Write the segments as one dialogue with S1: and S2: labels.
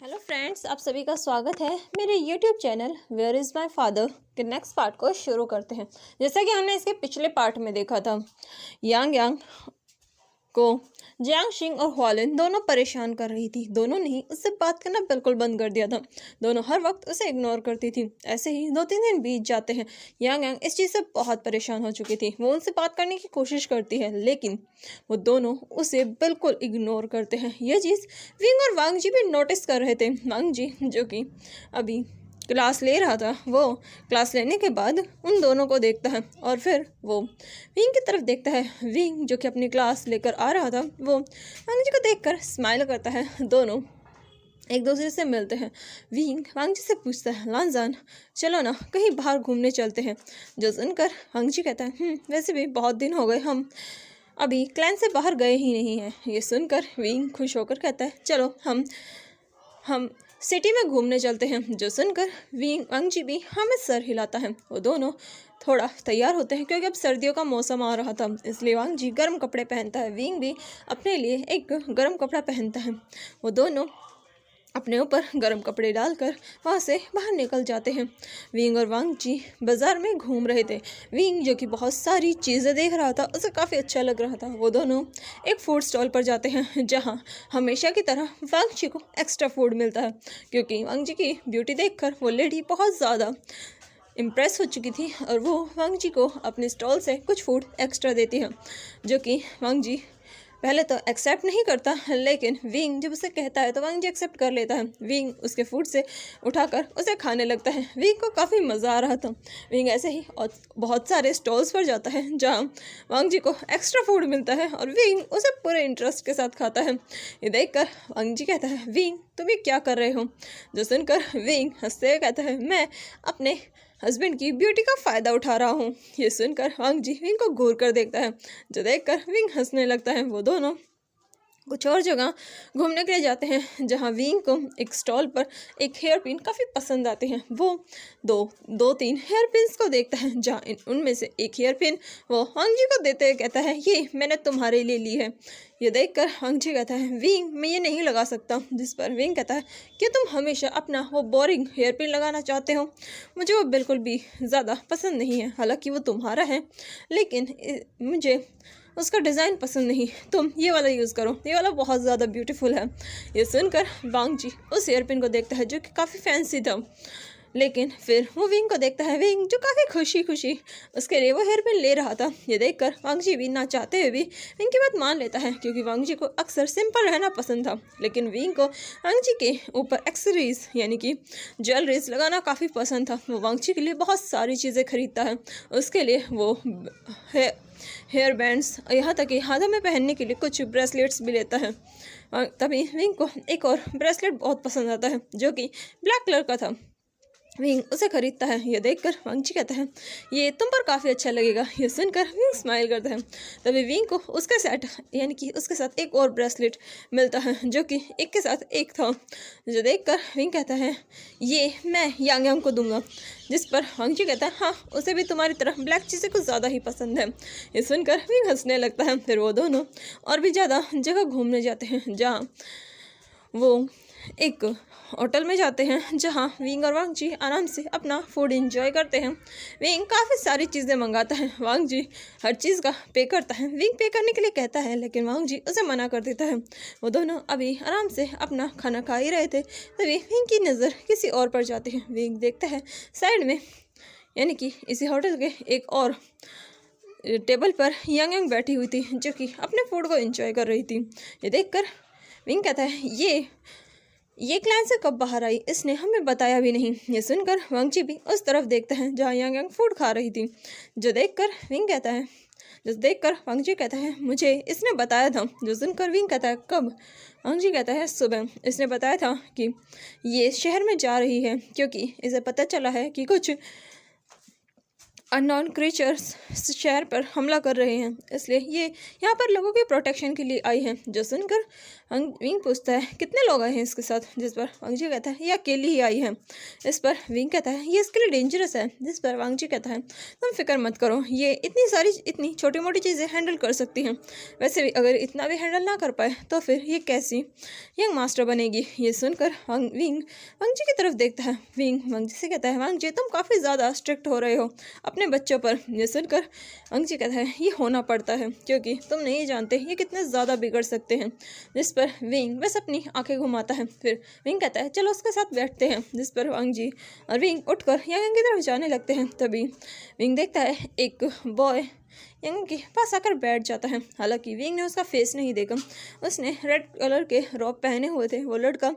S1: Hello friends, आप सभी का स्वागत है मेरे YouTube channel where is my father के नेक्स्ट पार्ट को शुरू करते हैं। जैसा कि हमने इसके पिछले पार्ट में देखा था, यांग यांग को जियांग शिंग और हुआलिन दोनों परेशान कर रही थी। दोनों ने ही उससे बात करना बिल्कुल बंद कर दिया था। दोनों हर वक्त उसे इग्नोर करती थी। ऐसे ही 2-3 दिन बीत जाते हैं। यांग यांग इस चीज़ से बहुत परेशान हो चुकी थी। वो उनसे बात करने की कोशिश करती है, लेकिन वो दोनों उसे बिल्कुल इग्नोर करते हैं। यह चीज़ विंग और वांग जी भी नोटिस कर रहे थे। वांग जी जो कि अभी क्लास ले रहा था, वो क्लास लेने के बाद उन दोनों को देखता है और फिर वो विंग की तरफ देखता है। विंग जो कि अपनी क्लास लेकर आ रहा था, वो वांग जी को देखकर स्माइल करता है। दोनों एक दूसरे से मिलते हैं। विंग वांग जी से पूछता है, लानजान चलो ना कहीं बाहर घूमने चलते हैं। जो सुनकर वांग जी कहता है, वैसे भी बहुत दिन हो गए, हम अभी क्लैन से बाहर गए ही नहीं हैं। ये सुनकर विंग खुश होकर कहता है, चलो हम सिटी में घूमने चलते हैं। जो सुनकर वांग जी भी हमें सर हिलाता है। वो दोनों थोड़ा तैयार होते हैं क्योंकि अब सर्दियों का मौसम आ रहा था, इसलिए वांग जी गर्म कपड़े पहनता है। विंग भी अपने लिए एक गर्म कपड़ा पहनता है। वो दोनों अपने ऊपर गर्म कपड़े डालकर वहाँ से बाहर निकल जाते हैं। विंग और वांग जी बाज़ार में घूम रहे थे। विंग जो कि बहुत सारी चीज़ें देख रहा था, उसे काफ़ी अच्छा लग रहा था। वो दोनों एक फूड स्टॉल पर जाते हैं, जहाँ हमेशा की तरह वांग जी को एक्स्ट्रा फूड मिलता है, क्योंकि वांग जी की ब्यूटी देखकर वो लेडी बहुत ज़्यादा इम्प्रेस हो चुकी थी और वो वांग जी को अपने स्टॉल से कुछ फूड एक्स्ट्रा देती है, जो कि वांग जी पहले तो एक्सेप्ट नहीं करता, लेकिन विंग जब उसे कहता है तो वांग जी एक्सेप्ट कर लेता है। विंग उसके फूड से उठाकर उसे खाने लगता है। विंग को काफ़ी मज़ा आ रहा था। विंग ऐसे ही और बहुत सारे स्टॉल्स पर जाता है जहाँ वांग जी को एक्स्ट्रा फूड मिलता है और विंग उसे पूरे इंटरेस्ट के साथ खाता है। ये देखकर वांग जी कहता है, विंग तुम ये क्या कर रहे हो। जो सुनकर विंग हंसते हुए कहता है, मैं अपने हस्बैंड की ब्यूटी का फ़ायदा उठा रहा हूँ। ये सुनकर वांग जी विंग को घूर कर देखता है, जो देखकर विंग हंसने लगता है। वो दोनों कुछ और जगह घूमने के लिए जाते हैं, जहाँ विंग को एक स्टॉल पर एक हेयर पिन काफ़ी पसंद आते हैं। वो दो तीन हेयर पिन्स को देखता है, जहाँ उनमें से एक हेयर पिन वो वांग जी को देते हुए कहता है, ये मैंने तुम्हारे लिए ली है। ये देखकर वांग जी कहता है, विंग मैं ये नहीं लगा सकता। जिस पर विंग कहता है कि तुम हमेशा अपना वो बोरिंग हेयर पिन लगाना चाहते हो, मुझे वो बिल्कुल भी ज़्यादा पसंद नहीं है। हालांकि वो तुम्हारा है, लेकिन मुझे उसका डिज़ाइन पसंद नहीं। तुम ये वाला यूज़ करो, ये वाला बहुत ज़्यादा ब्यूटीफुल है। ये सुनकर वांग जी उस हेयर पिन को देखता है, जो कि काफ़ी फैंसी था, लेकिन फिर वो विंग को देखता है। विंग जो काफ़ी खुशी खुशी उसके लिए वो हेयर पिन ले रहा था। ये देखकर वांग जी भी ना चाहते हुए भी विंग की बात मान लेता है, क्योंकि वांग जी को अक्सर सिंपल रहना पसंद था, लेकिन विंग को वांग जी के ऊपर एक्सेसरीज यानी कि ज्वेलरीज लगाना काफ़ी पसंद था। वो वांग जी के लिए बहुत सारी चीज़ें खरीदता है। उसके लिए वो हेयर बैंड्स, यहाँ तक कि हाथों में पहनने के लिए कुछ ब्रेसलेट्स भी लेता है। तभी विंग को एक और ब्रेसलेट बहुत पसंद आता है, जो कि ब्लैक कलर का था। विंग उसे खरीदता है। यह देखकर वांग जी कहता है, ये तुम पर काफ़ी अच्छा लगेगा। ये सुनकर विंग स्माइल करता है। तभी विंग को उसके सेट यानी कि उसके साथ एक और ब्रेसलेट मिलता है, जो कि एक के साथ एक था। जो देखकर विंग कहता है, ये मैं यांग यांग को दूंगा। जिस पर वांग जी कहता है, हाँ उसे भी तुम्हारी तरह ब्लैक चीज़ें कुछ ज़्यादा ही पसंद है। ये सुनकर विंग हंसने लगता है। फिर वो दोनों और भी ज़्यादा जगह घूमने जाते हैं, जहाँ वो एक होटल में जाते हैं, जहाँ विंग और वांग जी आराम से अपना फूड एंजॉय करते हैं। विंग काफ़ी सारी चीज़ें मंगाता है, वांग जी हर चीज़ का पे करता है। विंग पे करने के लिए कहता है, लेकिन वांग जी उसे मना कर देता है। वो दोनों अभी आराम से अपना खाना खा ही रहे थे, तभी विंग की नज़र किसी और पर जाती है। विंग देखता है साइड में यानी कि इसी होटल के एक और टेबल पर यांग यांग बैठी हुई थी, जो कि अपने फूड को एंजॉय कर रही थी। ये देखकर विंग कहता है, ये क्लैन से कब बाहर आई, इसने हमें बताया भी नहीं। ये सुनकर वांग जी भी उस तरफ देखता है जहाँ यांग यांग फूड खा रही थी। जो देखकर वांग जी कहता है, मुझे इसने बताया था। जो सुनकर विंग कहता है, कब। वांग जी कहता है, सुबह। इसने बताया था कि ये शहर में जा रही है, क्योंकि इसे पता चला है कि कुछ अननोन क्रीचर्स शहर पर हमला कर रहे हैं, इसलिए ये यहाँ पर लोगों के प्रोटेक्शन के लिए आई है। जो सुनकर विंग पूछता है कितने लोग आए हैं इसके साथ, जिस पर वांगजी कहता है ये अकेली ही आई है। इस पर विंग कहता है ये इसके लिए डेंजरस है, जिस पर वांगजी कहता है तुम फिक्र मत करो, ये इतनी छोटी मोटी चीज़ें हैंडल कर सकती हैं। वैसे भी अगर इतना भी हैंडल ना कर पाए तो फिर ये कैसी यंग मास्टर बनेगी। ये सुनकर विंग वांगजी की तरफ देखता है। विंग वांगजी से कहता है वांगजी तुम काफ़ी ज़्यादा स्ट्रिक्ट हो रहे हो अपने बच्चों पर। ये सुनकर वांगजी कहता है ये होना पड़ता है क्योंकि तुम नहीं जानते ये कितने ज़्यादा बिगड़ सकते हैं। जिस पर विंग बस अपनी आंखें घुमाता है। फिर विंग कहता है चलो उसके साथ बैठते हैं। जिस पर वांगजी और विंग उठकर यांग की तरफ जाने लगते हैं। तभी विंग देखता है एक बॉय यांग के पास आकर बैठ जाता है। हालांकि विंग ने उसका फेस नहीं देखा, उसने रेड कलर के रॉब पहने हुए थे। वो लड़का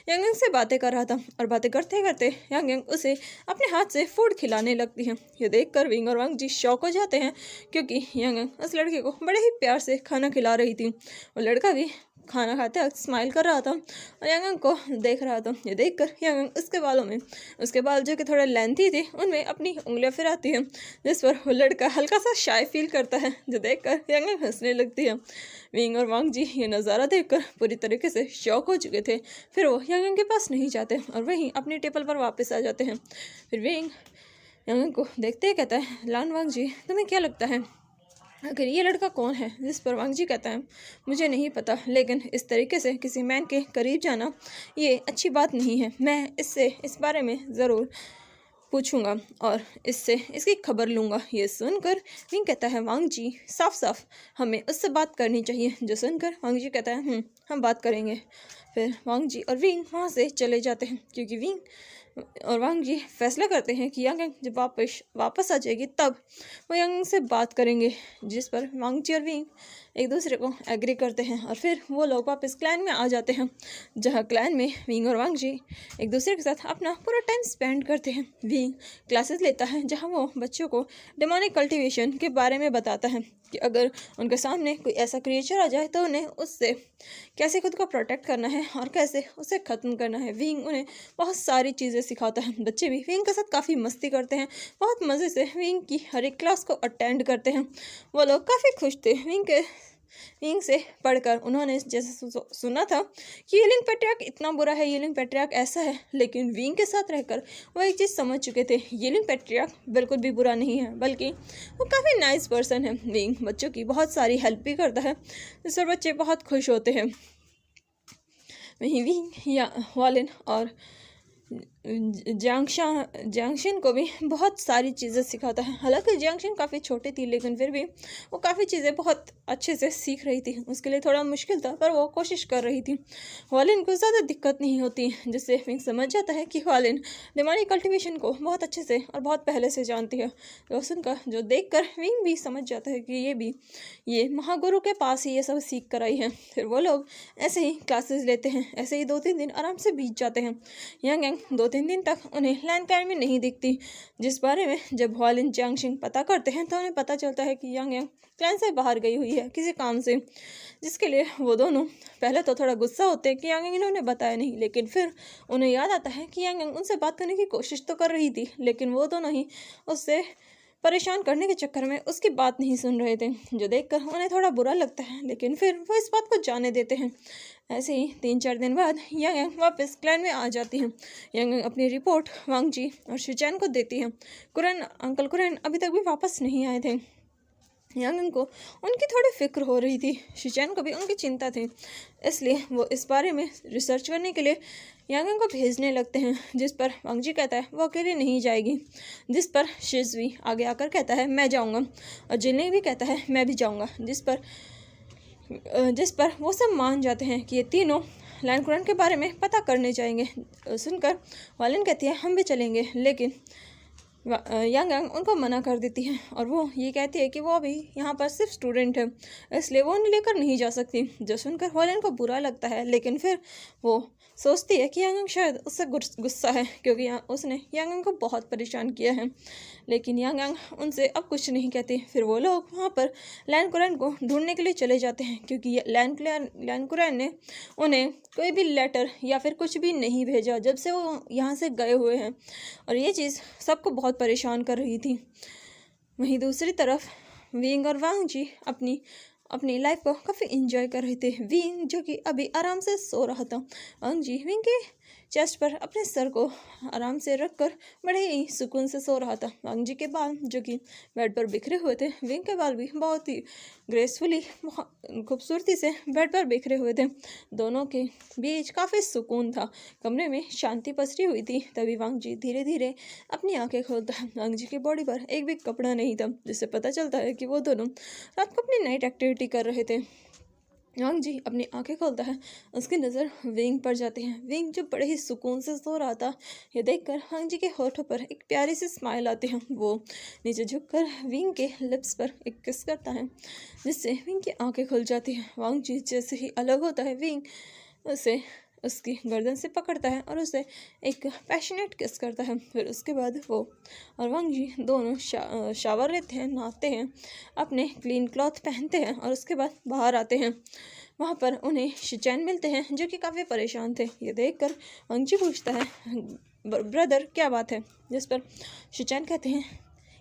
S1: यांग से बातें कर रहा था और बातें करते करते यांग उसे अपने हाथ से फूड खिलाने लगती है। ये देखकर विंग और वांगजी शॉक हो जाते हैं क्योंकि यांग उस लड़के को बड़े ही प्यार से खाना खिला रही थी। वो लड़का भी खाना खाते वक्त स्माइल कर रहा था और यांग को देख रहा था। ये देखकर यांग उसके बाल जो कि थोड़े लेंथी थे उनमें अपनी उंगलियां फिराती है, जिस पर वो लड़का हल्का सा शाय फील करता है, जो देखकर यांग हंसने लगती है। विंग और वांगजी ये नज़ारा देखकर पूरी तरीके से शॉक हो चुके थे। फिर वो यांग के पास नहीं जाते और वहीं अपनी टेबल पर वापस आ जाते हैं। फिर विंग यांग को देखते ही कहता है लान वांगजी तुम्हें क्या लगता है आखिर ये लड़का कौन है। जिस पर वांगजी कहता है मुझे नहीं पता, लेकिन इस तरीके से किसी मैन के करीब जाना ये अच्छी बात नहीं है। मैं इससे इस बारे में ज़रूर पूछूंगा और इससे इसकी खबर लूँगा। ये सुनकर विंग कहता है वांगजी साफ साफ हमें उससे बात करनी चाहिए। जो सुनकर वांगजी कहता है हम बात करेंगे। फिर वांगजी और विंग वहाँ से चले जाते हैं क्योंकि विंग और वांगजी फैसला करते हैं कि यांग जब वापस आ जाएगी तब वो यांग से बात करेंगे। जिस पर वांगजी और विंग एक दूसरे को एग्री करते हैं और फिर वो लोग वापस क्लैन में आ जाते हैं, जहाँ क्लैन में विंग और वांगजी एक दूसरे के साथ अपना पूरा टाइम स्पेंड करते हैं। विंग क्लासेस लेता है जहाँ वो बच्चों को डेमोनिक कल्टीवेशन के बारे में बताता है कि अगर उनके सामने कोई ऐसा क्रिएचर आ जाए तो उन्हें उससे कैसे खुद को प्रोटेक्ट करना है और कैसे उसे ख़त्म करना है। विंग उन्हें बहुत सारी चीज़ें सिखाता है। बच्चे भी विंग के साथ काफ़ी मस्ती करते हैं, बहुत मज़े से विंग की हर एक क्लास को अटेंड करते हैं। वो लोग काफ़ी खुश थे विंग से पढ़कर। उन्होंने जैसे सुना था कि हीलिंग पैट्रियार्क इतना बुरा है, हीलिंग पैट्रियार्क ऐसा है, लेकिन विंग के साथ रहकर वो एक चीज़ समझ चुके थे, हीलिंग पैट्रियार्क बिल्कुल भी बुरा नहीं है, बल्कि वो काफ़ी नाइस पर्सन है। विंग बच्चों की बहुत सारी हेल्प भी करता है, जिससे बच्चे बहुत खुश होते हैं। वहीं विंग या वालिन और जियांगशन को भी बहुत सारी चीज़ें सिखाता है। हालांकि जियांगशन काफ़ी छोटी थी, लेकिन फिर भी वो काफ़ी चीज़ें बहुत अच्छे से सीख रही थी। उसके लिए थोड़ा मुश्किल था, पर वो कोशिश कर रही थी। वालिन को ज़्यादा दिक्कत नहीं होती, जिससे विंग समझ जाता है कि वालिन दिमागी कल्टीवेशन को बहुत अच्छे से और बहुत पहले से जानती है। रोशन का जो देख कर विंग भी समझ जाता है कि ये महागुरु के पास ही ये सब सीख कर आई है। फिर वो लोग ऐसे ही क्लासेस लेते हैं। ऐसे ही 2-3 दिन आराम से बीत जाते हैं। यांग 2-3 दिन तक उन्हें लैंडक्लैन में नहीं दिखती, जिस बारे में जब वालिन जियांगशिंग पता करते हैं तो उन्हें पता चलता है कि यांग क्लैन से बाहर गई हुई है किसी काम से, जिसके लिए वो दोनों पहले तो थोड़ा गुस्सा होते हैं कि यांग इन्होंने बताया नहीं, लेकिन फिर उन्हें याद आता है कि यांग उनसे बात करने की कोशिश तो कर रही थी, लेकिन वो दोनों ही उससे परेशान करने के चक्कर में उसकी बात नहीं सुन रहे थे, जो देखकर उन्हें थोड़ा बुरा लगता है, लेकिन फिर वो इस बात को जाने देते हैं। ऐसे ही 3-4 दिन बाद यांग वापस क्लैन में आ जाती हैं। यांग अपनी रिपोर्ट वांगजी और शिचैन को देती हैं। अंकल कुरैन अभी तक भी वापस नहीं आए थे। यांग को उनकी थोड़ी फिक्र हो रही थी, शिचैन को भी उनकी चिंता थी, इसलिए वो इस बारे में रिसर्च करने के लिए यांग को भेजने लगते हैं। जिस पर वांगजी कहता है वो अकेले नहीं जाएगी, जिस पर शिजवी आगे आकर कहता है मैं जाऊंगा, और जिन्हें भी कहता है मैं भी जाऊंगा, जिस पर वो सब मान जाते हैं कि ये तीनों लैंड कुरैन के बारे में पता करने जाएंगे। सुनकर वालिन कहती है हम भी चलेंगे, लेकिन यांग उनको मना कर देती है और वो ये कहती है कि वो अभी यहाँ पर सिर्फ स्टूडेंट है, इसलिए वो उन्हें लेकर नहीं जा सकती। जो सुनकर वालिन को बुरा लगता है, लेकिन फिर वो सोचती है कि यांग शायद उससे गुस्सा है, क्योंकि उसने यांग को बहुत परेशान किया है, लेकिन यांग उनसे अब कुछ नहीं कहती। फिर वो लोग वहाँ पर लैंड कुरैन को ढूंढने के लिए चले जाते हैं, क्योंकि लैंड कुरैन ने उन्हें कोई भी लेटर या फिर कुछ भी नहीं भेजा जब से वो यहाँ से गए हुए हैं, और ये चीज़ सबको बहुत परेशान कर रही थी। वहीं दूसरी तरफ विंग और वांग जी अपनी लाइफ को काफ़ी इंजॉय कर रहे थे। विंग जो कि अभी आराम से सो रहा था, वांग जी विंग के चेस्ट पर अपने सर को आराम से रखकर बड़े ही सुकून से सो रहा था। वांग जी के बाल जो कि बेड पर बिखरे हुए थे, विंग के बाल भी बहुत ही ग्रेसफुली खूबसूरती से बेड पर बिखरे हुए थे। दोनों के बीच काफ़ी सुकून था, कमरे में शांति पसरी हुई थी। तभी वांग जी धीरे धीरे अपनी आंखें खोलता है। वांग जी की बॉडी पर एक भी कपड़ा नहीं था, जिससे पता चलता है कि वो दोनों रात को अपनी नाइट एक्टिविटी कर रहे थे। वांग जी अपनी आंखें खोलता है, उसकी नज़र विंग पर जाती है। विंग जो बड़े ही सुकून से सो रहा था, ये देखकर वांग जी के होठों पर एक प्यारी सी स्माइल आती है। वो नीचे झुककर विंग के लिप्स पर एक किस करता है, जिससे विंग की आंखें खुल जाती हैं। वांग जी जैसे ही अलग होता है, विंग उसे उसकी गर्दन से पकड़ता है और उसे एक पैशनेट किस करता है। फिर उसके बाद वो और वांग जी दोनों शावर लेते हैं, नहाते हैं, अपने क्लीन क्लॉथ पहनते हैं और उसके बाद बाहर आते हैं। वहाँ पर उन्हें शिचैन मिलते हैं, जो कि काफ़ी परेशान थे। ये देखकर वांग जी पूछता है, ब्रदर क्या बात है? जिस पर शिचैन कहते हैं,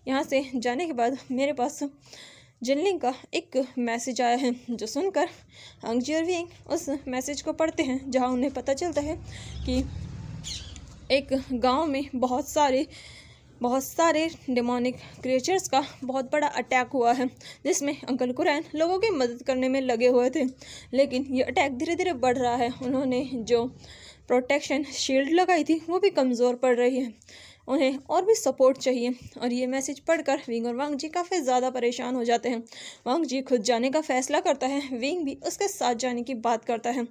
S1: यहाँ से जाने के बाद मेरे पास जिनलिंग का एक मैसेज आया है। जो सुनकर वांग जी और विंग उस मैसेज को पढ़ते हैं, जहाँ उन्हें पता चलता है कि एक गांव में बहुत सारे डेमोनिक क्रिएचर्स का बहुत बड़ा अटैक हुआ है, जिसमें अंकल कुरैन लोगों की मदद करने में लगे हुए थे। लेकिन ये अटैक धीरे धीरे बढ़ रहा है। उन्होंने जो प्रोटेक्शन शील्ड लगाई थी वो भी कमज़ोर पड़ रही है, उन्हें और भी सपोर्ट चाहिए। और ये मैसेज पढ़कर विंग और वांग जी काफ़ी ज़्यादा परेशान हो जाते हैं। वांग जी खुद जाने का फैसला करता है, विंग भी उसके साथ जाने की बात करता है।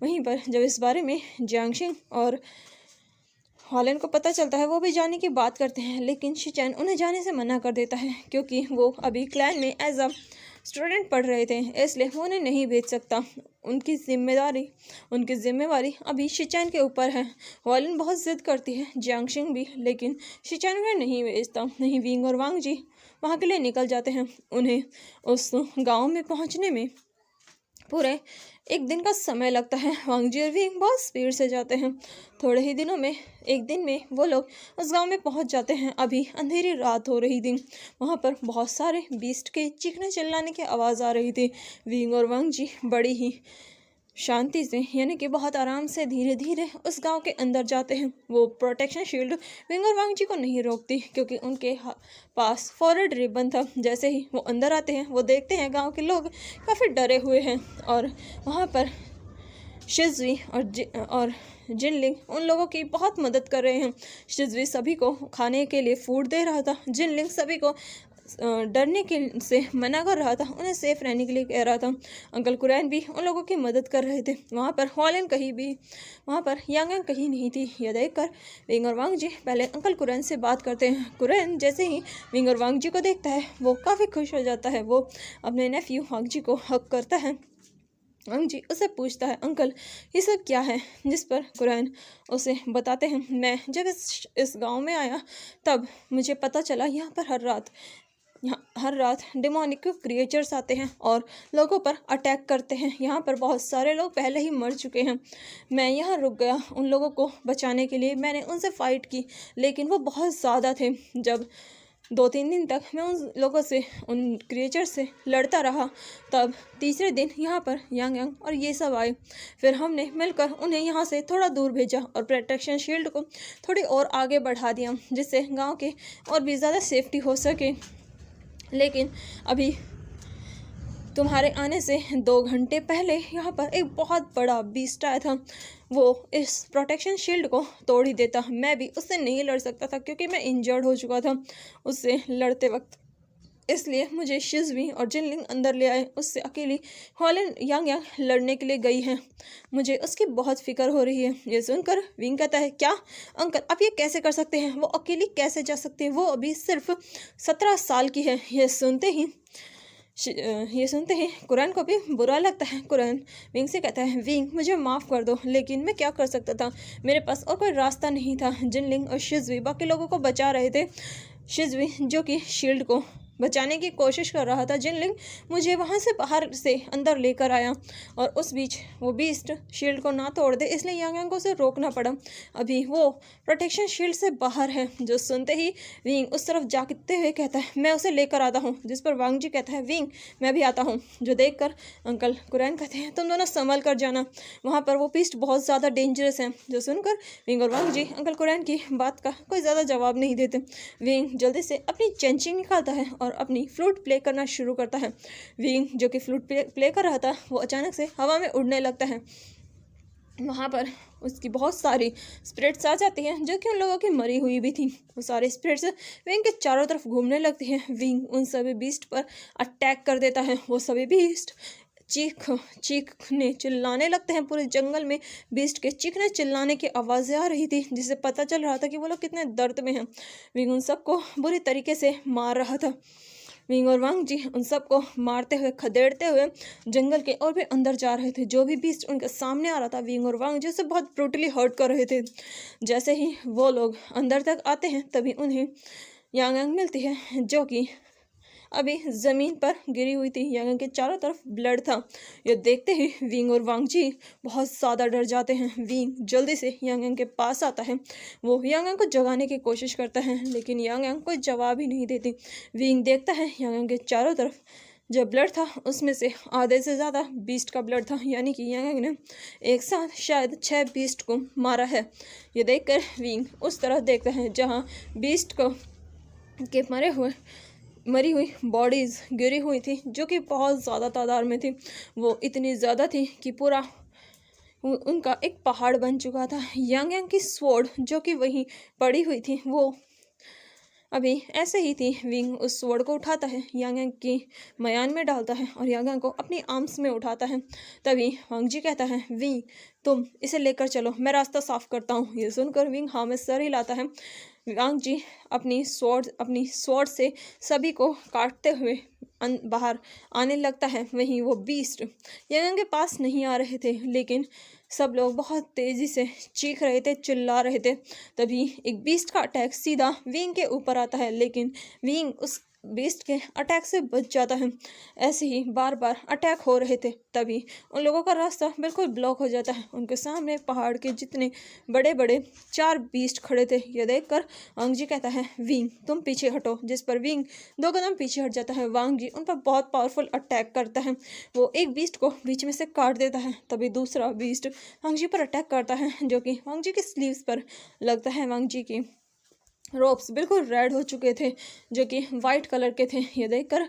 S1: वहीं पर जब इस बारे में जियांगशिंग और हॉलैंड को पता चलता है, वो भी जाने की बात करते हैं। लेकिन शिचैन उन्हें जाने से मना कर देता है, क्योंकि वो अभी क्लैन में एज अ स्टूडेंट पढ़ रहे थे, इसलिए वो उन्हें नहीं भेज सकता। उनकी जिम्मेवारी अभी शिचैन के ऊपर है। हॉलैंड बहुत जिद करती है, जियांगशिंग भी, लेकिन शिचैन उन्हें नहीं भेजता। नहीं, विंग और वांग जी वहाँ के लिए निकल जाते हैं। उन्हें उस गाँव में पहुँचने में पूरे एक दिन का समय लगता है। वांग जी और विंग बहुत स्पीड से जाते हैं। थोड़े ही दिनों में, एक दिन में वो लोग उस गांव में पहुंच जाते हैं। अभी अंधेरी रात हो रही थी। वहां पर बहुत सारे बीस्ट के चीखने चिल्लाने की आवाज़ आ रही थी। विंग और वांग जी बड़ी ही शांति से, यानी कि बहुत आराम से धीरे धीरे उस गांव के अंदर जाते हैं। वो प्रोटेक्शन शील्ड विंग और वांग जी को नहीं रोकती, क्योंकि उनके पास फॉरवर्ड रिबन था। जैसे ही वो अंदर आते हैं, वो देखते हैं गांव के लोग काफ़ी डरे हुए हैं और वहाँ पर शिज़वी और जिनलिंग उन लोगों की बहुत मदद कर रहे हैं। शिज़वी सभी को खाने के लिए फूड दे रहा था, जिनलिंग सभी को डरने के से मना कर रहा था, उन्हें सेफ रहने के लिए कह रहा था। अंकल कुरैन भी उन लोगों की मदद कर रहे थे। वहाँ पर हॉलैंड वहाँ पर यांग कहीं नहीं थी। यह देखकर विंग और वांग जी पहले अंकल कुरैन से बात करते हैं। कुरैन जैसे ही विंग और वांग जी को देखता है, वो काफ़ी खुश हो जाता है। वो अपने नेफ्यू वांग जी को हक करता है। वांग जी उसे पूछता है, अंकल ये सब क्या है? जिस पर कुरैन उसे बताते हैं, मैं जब इस गांव में आया तब मुझे पता चला यहाँ पर हर रात डेमोनिक क्रिएचर्स आते हैं और लोगों पर अटैक करते हैं। यहाँ पर बहुत सारे लोग पहले ही मर चुके हैं। मैं यहाँ रुक गया उन लोगों को बचाने के लिए। मैंने उनसे फ़ाइट की, लेकिन वो बहुत ज़्यादा थे। जब 2-3 दिन तक मैं उन लोगों से, उन क्रिएचर से लड़ता रहा, तब तीसरे दिन यहाँ पर यांग और ये सब आए। फिर हमने मिलकर उन्हें यहाँ से थोड़ा दूर भेजा और प्रोटेक्शन शील्ड को थोड़ी और आगे बढ़ा दिया, जिससे गांव के और भी ज़्यादा सेफ्टी हो सके। लेकिन अभी तुम्हारे आने से 2 घंटे पहले यहाँ पर एक बहुत बड़ा बीस्ट आया था। वो इस प्रोटेक्शन शील्ड को तोड़ ही देता। मैं भी उससे नहीं लड़ सकता था, क्योंकि मैं इंजर्ड हो चुका था उससे लड़ते वक्त। इसलिए मुझे शिज़वी और जिनलिंग अंदर ले आए। उससे अकेली हॉलैंड यांग लड़ने के लिए गई है। मुझे उसकी बहुत फिक्र हो रही है। ये सुनकर विंग कहता है, क्या अंकल आप ये कैसे कर सकते हैं? वो अकेली कैसे जा सकती है? वो अभी सिर्फ 17 साल की है। ये सुनते ही कुरैन को भी बुरा लगता है। कुरैन विंग से कहता है, विंग मुझे माफ़ कर दो, लेकिन मैं क्या कर सकता था? मेरे पास और कोई रास्ता नहीं था। जिनलिंग और शिज़वी बाकी लोगों को बचा रहे थे। शिज़वी जो कि शील्ड को बचाने की कोशिश कर रहा था। जिनलिंग मुझे वहाँ से बाहर से अंदर लेकर आया और उस बीच वो बीस्ट शील्ड को ना तोड़ दे, इसलिए यांग यांग को उसे रोकना पड़ा। अभी वो प्रोटेक्शन शील्ड से बाहर है। जो सुनते ही विंग उस तरफ जाते हुए कहता है मैं उसे लेकर आता हूँ, जिस पर वांग जी कहता है विंग मैं भी आता हूँ। जो देखकर अंकल कुरैन कहते हैं तुम दोनों संभल कर जाना, वहाँ पर वो बीस्ट बहुत ज़्यादा डेंजरस है। जो सुनकर विंग और वांग जी अंकल कुरैन की बात का कोई ज़्यादा जवाब नहीं देते। विंग जल्दी से अपनी चेंचिंग निकालता है और अपनी फ्लूट प्ले करना शुरू करता है। विंग जो कि फ्लूट प्ले कर रहा था वो अचानक से हवा में उड़ने लगता है। वहाँ पर उसकी बहुत सारी स्पिरिट्स आ जाती हैं जो कि उन लोगों की मरी हुई भी थी। वो सारे स्पिरिट्स विंग के चारों तरफ घूमने लगती हैं। विंग उन सभी बीस्ट पर अटैक कर देता है। वो सभी बीस्ट चीखने चिल्लाने लगते हैं। पूरे जंगल में बीस्ट के चीखने चिल्लाने की आवाज़ें आ रही थी, जिससे पता चल रहा था कि वो लोग कितने दर्द में हैं। विंग उन सबको बुरी तरीके से मार रहा था। विंग और वांग जी उन सबको मारते हुए खदेड़ते हुए जंगल के और भी अंदर जा रहे थे। जो भी बीस्ट उनके सामने आ रहा था विंग और वांग जी उसे बहुत ब्रूटली हर्ट कर रहे थे। जैसे ही वो लोग अंदर तक आते हैं तभी उन्हें यांग यांग मिलती है, जो कि अभी ज़मीन पर गिरी हुई थी। यांग के चारों तरफ ब्लड था। ये देखते ही विंग और वांग जी बहुत ज़्यादा डर जाते हैं। विंग जल्दी से यांग के पास आता है। वो यांग को जगाने की कोशिश करता है, लेकिन यांग कोई जवाब ही नहीं देती। विंग देखता है यांग के चारों तरफ जो ब्लड था उसमें से आधे से ज़्यादा बीस्ट का ब्लड था, यानी कि यांग ने एक साथ शायद 6 बीस्ट को मारा है। ये देखकर विंग उस तरफ देखता है जहाँ बीस्ट को के मरी हुई बॉडीज़ गिरी हुई थी, जो कि बहुत ज़्यादा तादाद में थी। वो इतनी ज़्यादा थी कि पूरा उनका एक पहाड़ बन चुका था। यांग की स्वॉर्ड जो कि वहीं पड़ी हुई थी वो अभी ऐसे ही थी। विंग उस स्वॉर्ड को उठाता है, यांग की मयान में डालता है और यांग को अपनी आर्म्स में उठाता है। तभी वांग जी कहता है विंग तुम इसे लेकर चलो, मैं रास्ता साफ करता हूँ। ये सुनकर विंग हाँ में सर हिलाता है। वांग जी अपनी स्वॉर्ड से सभी को काटते हुए बाहर आने लगता है। वहीं वो बीस्ट यांग के पास नहीं आ रहे थे, लेकिन सब लोग बहुत तेज़ी से चीख रहे थे, चिल्ला रहे थे। तभी एक बीस्ट का अटैक सीधा विंग के ऊपर आता है, लेकिन विंग उस बीस्ट के अटैक से बच जाता है। ऐसे ही बार बार अटैक हो रहे थे। तभी उन लोगों का रास्ता बिल्कुल ब्लॉक हो जाता है। उनके सामने पहाड़ के जितने बड़े बड़े 4 बीस्ट खड़े थे। ये देखकर वांग जी कहता है विंग तुम पीछे हटो, जिस पर विंग 2 कदम पीछे हट जाता है। वांग जी उन पर बहुत पावरफुल अटैक करता है। वो एक बीस्ट को बीच में से काट देता है। तभी दूसरा बीस्ट वांग जी पर अटैक करता है, जो कि वांग जी की स्लीव्स पर लगता है। वांग जी की रोप्स बिल्कुल रेड हो चुके थे, जो कि वाइट कलर के थे। ये देखकर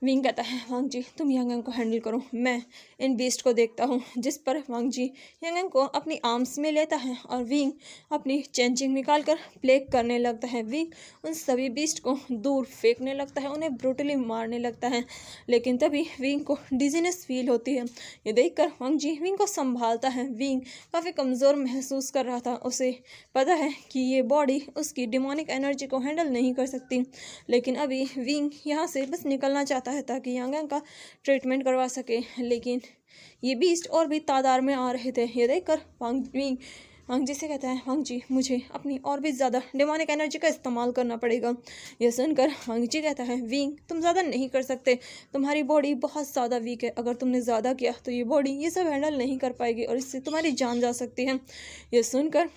S1: विंग कहता है वांग जी तुम यांग को हैंडल करो, मैं इन बीस्ट को देखता हूँ। जिस पर वांग जी यांग को अपनी आर्म्स में लेता है और विंग अपनी चेंजिंग निकाल कर प्ले करने लगता है। विंग उन सभी बीस्ट को दूर फेंकने लगता है, उन्हें ब्रूटली मारने लगता है। लेकिन तभी विंग को डिजीनेस फील होती है। ये देखकर वांग जी विंग को संभालता है। विंग काफ़ी कमज़ोर महसूस कर रहा था। उसे पता है कि ये बॉडी उसकी डिमोनिक एनर्जी को हैंडल नहीं कर सकती, लेकिन अभी विंग यहाँ से बस निकलना चाहता है ताकि यांग का ट्रीटमेंट करवा सके। लेकिन ये बीस्ट और भी तादाद में आ रहे थे। ये देखकर वांग जी से कहता है वांग जी मुझे अपनी और भी ज़्यादा डिमोनिक एनर्जी का इस्तेमाल करना पड़ेगा। यह सुनकर वांग जी कहता है विंग तुम ज़्यादा नहीं कर सकते, तुम्हारी बॉडी बहुत ज़्यादा वीक है। अगर तुमने ज़्यादा किया तो ये बॉडी ये सब हैंडल नहीं कर पाएगी और इससे तुम्हारी जान जा सकती है। यह सुनकर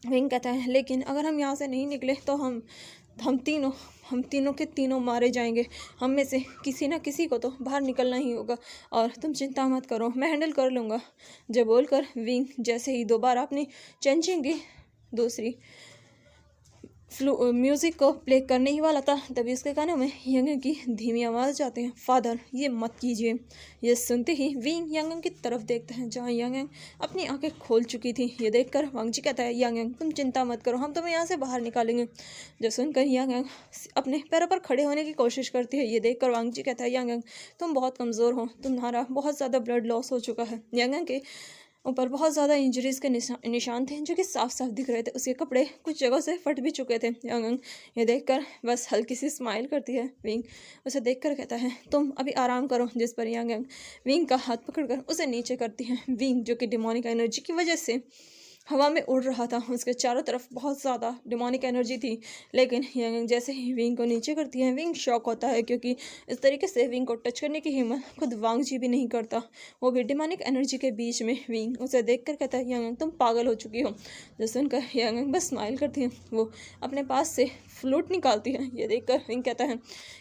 S1: विंग कहता है लेकिन अगर हम यहाँ से नहीं निकले तो हम तीनों के तीनों मारे जाएंगे। हम में से किसी ना किसी को तो बाहर निकलना ही होगा और तुम चिंता मत करो, मैं हैंडल कर लूँगा। जब बोलकर विंग जैसे ही दोबारा अपनी चेंजिंग की दूसरी म्यूज़िक को प्ले करने ही वाला था, तभी उसके कानों में यांग की धीमी आवाज़ जाती है फादर ये मत कीजिए। ये सुनते ही विंग यांग की तरफ देखता है जहाँ यांग अपनी आंखें खोल चुकी थी। ये देखकर वांग जी कहता है यांग तुम चिंता मत करो, हम तुम्हें यहाँ से बाहर निकालेंगे। जब सुनकर यांग अपने पैरों पर खड़े होने की कोशिश करती है। ये देखकर वांग जी कहता है यांग तुम बहुत कमज़ोर हो, तुम्हारा बहुत ज़्यादा ब्लड लॉस हो चुका है। यांग के ऊपर बहुत ज़्यादा इंजरीज़ के निशान थे, जो कि साफ साफ दिख रहे थे। उसके कपड़े कुछ जगह से फट भी चुके थे। यांग ये देखकर बस हल्की सी स्माइल करती है। विंग उसे देखकर कहता है तुम अभी आराम करो। जिस पर यांग विंग का हाथ पकड़कर उसे नीचे करती है। विंग जो कि डिमोनिक एनर्जी की वजह से हवा में उड़ रहा था। उसके चारों तरफ बहुत ज़्यादा डिमोनिक एनर्जी थी। लेकिन यांग जैसे ही विंग को नीचे करती है, विंग शॉक होता है, क्योंकि इस तरीके से विंग को टच करने की हिम्मत खुद वांग जी भी नहीं करता, वो भी डिमोनिक एनर्जी के बीच में। विंग उसे देख कर कहता है, यांग तुम पागल हो चुकी हो। जो सुनकर यांग बस स्माइल करती है। वो अपने पास से फ्लूट निकालती है। ये देखकर विंग कहता है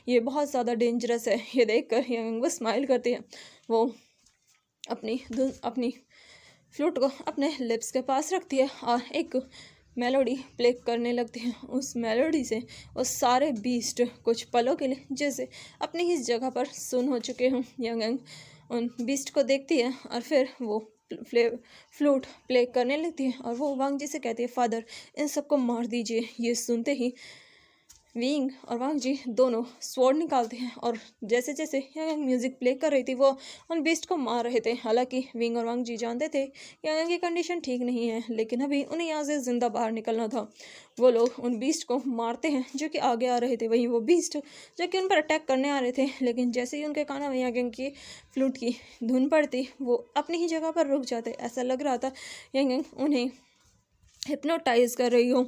S1: ये बहुत ज़्यादा डेंजरस है। ये देखकर यांग बस स्माइल करती है। वो अपनी फ्लूट को अपने लिप्स के पास रखती है और एक मेलोडी प्ले करने लगती है। उस मेलोडी से वो सारे बीस्ट कुछ पलों के लिए जैसे अपनी ही जगह पर सुन हो चुके हों। यांग उन बीस्ट को देखती है और फिर वो फ्लूट प्ले करने लगती है और वो वांग जी से कहती है, फादर इन सबको मार दीजिए। ये सुनते ही विंग और वांग जी दोनों स्वॉर्ड निकालते हैं और जैसे जैसे यांग म्यूजिक प्ले कर रही थी वो उन बीस्ट को मार रहे थे। हालांकि विंग और वांग जी जानते थे यांग की कंडीशन ठीक नहीं है, लेकिन अभी उन्हें यहाँ से जिंदा बाहर निकलना था। वो लोग उन बीस्ट को मारते हैं जो कि आगे आ रहे थे। वहीं वो बीस्ट जो कि उन पर अटैक करने आ रहे थे, लेकिन जैसे ही उनके कानों में यांग की फ्लूट की धुन पड़ती वो अपनी ही जगह पर रुक जाते। ऐसा लग रहा था यांग उन्हें हिप्नोटाइज कर रही हो।